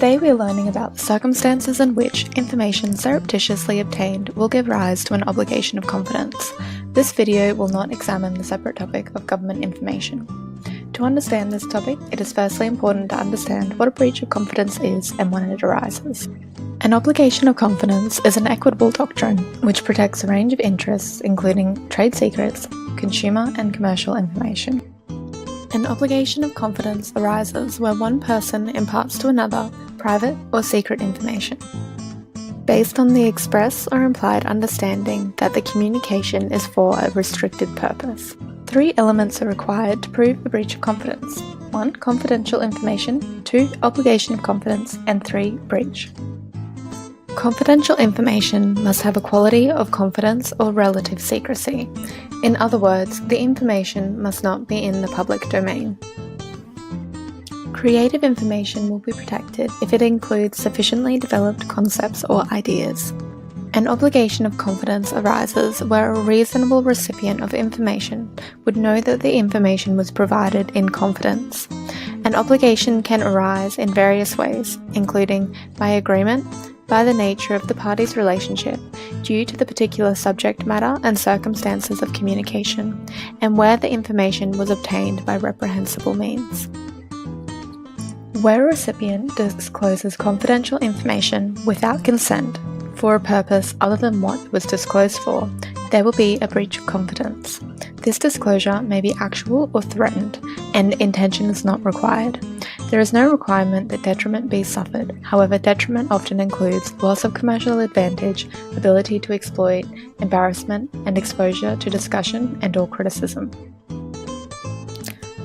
Today we are learning about the circumstances in which information surreptitiously obtained will give rise to an obligation of confidence. This video will not examine the separate topic of government information. To understand this topic, it is firstly important to understand what a breach of confidence is and when it arises. An obligation of confidence is an equitable doctrine which protects a range of interests including trade secrets, consumer and commercial information. An obligation of confidence arises where one person imparts to another private or secret information, based on the express or implied understanding that the communication is for a restricted purpose. 3 elements are required to prove a breach of confidence. 1. Confidential information, 2. Obligation of confidence, and 3. Breach. Confidential information must have a quality of confidence or relative secrecy. In other words, the information must not be in the public domain. Creative information will be protected if it includes sufficiently developed concepts or ideas. An obligation of confidence arises where a reasonable recipient of information would know that the information was provided in confidence. An obligation can arise in various ways, including by agreement, by the nature of the parties' relationship, due to the particular subject matter and circumstances of communication, and where the information was obtained by reprehensible means. Where a recipient discloses confidential information without consent for a purpose other than what was disclosed for, there will be a breach of confidence. This disclosure may be actual or threatened, and intention is not required. There is no requirement that detriment be suffered. However, detriment often includes loss of commercial advantage, ability to exploit, embarrassment, and exposure to discussion and/or criticism.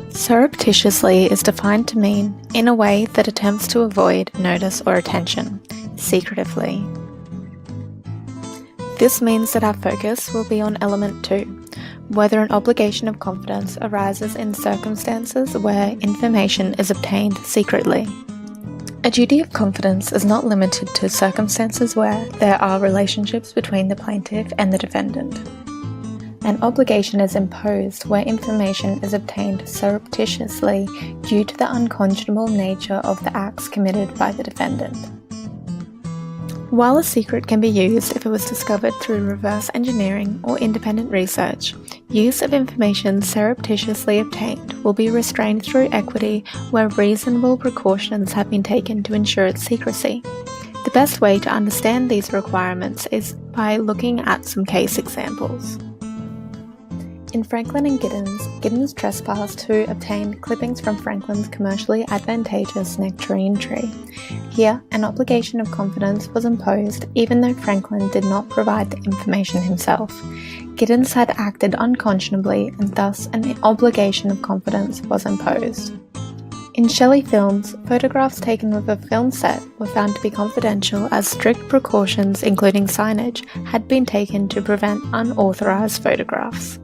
Surreptitiously is defined to mean in a way that attempts to avoid notice or attention, secretively. This means that our focus will be on element 2, whether an obligation of confidence arises in circumstances where information is obtained secretly. A duty of confidence is not limited to circumstances where there are relationships between the plaintiff and the defendant. An obligation is imposed where information is obtained surreptitiously due to the unconscionable nature of the acts committed by the defendant. While a secret can be used if it was discovered through reverse engineering or independent research, use of information surreptitiously obtained will be restrained through equity where reasonable precautions have been taken to ensure its secrecy. The best way to understand these requirements is by looking at some case examples. In Franklin and Giddens trespassed to obtain clippings from Franklin's commercially advantageous nectarine tree. Here, an obligation of confidence was imposed even though Franklin did not provide the information himself. Giddens had acted unconscionably and thus an obligation of confidence was imposed. In Shelley films, photographs taken with a film set were found to be confidential as strict precautions including signage had been taken to prevent unauthorized photographs.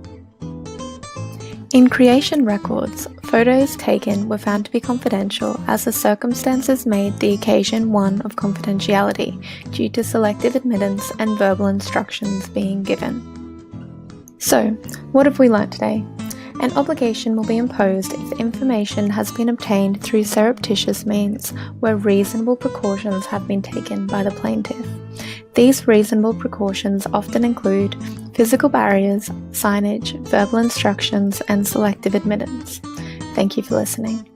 In creation records, photos taken were found to be confidential as the circumstances made the occasion one of confidentiality due to selective admittance and verbal instructions being given. So, what have we learnt today? An obligation will be imposed if information has been obtained through surreptitious means where reasonable precautions have been taken by the plaintiff. These reasonable precautions often include physical barriers, signage, verbal instructions, and selective admittance. Thank you for listening.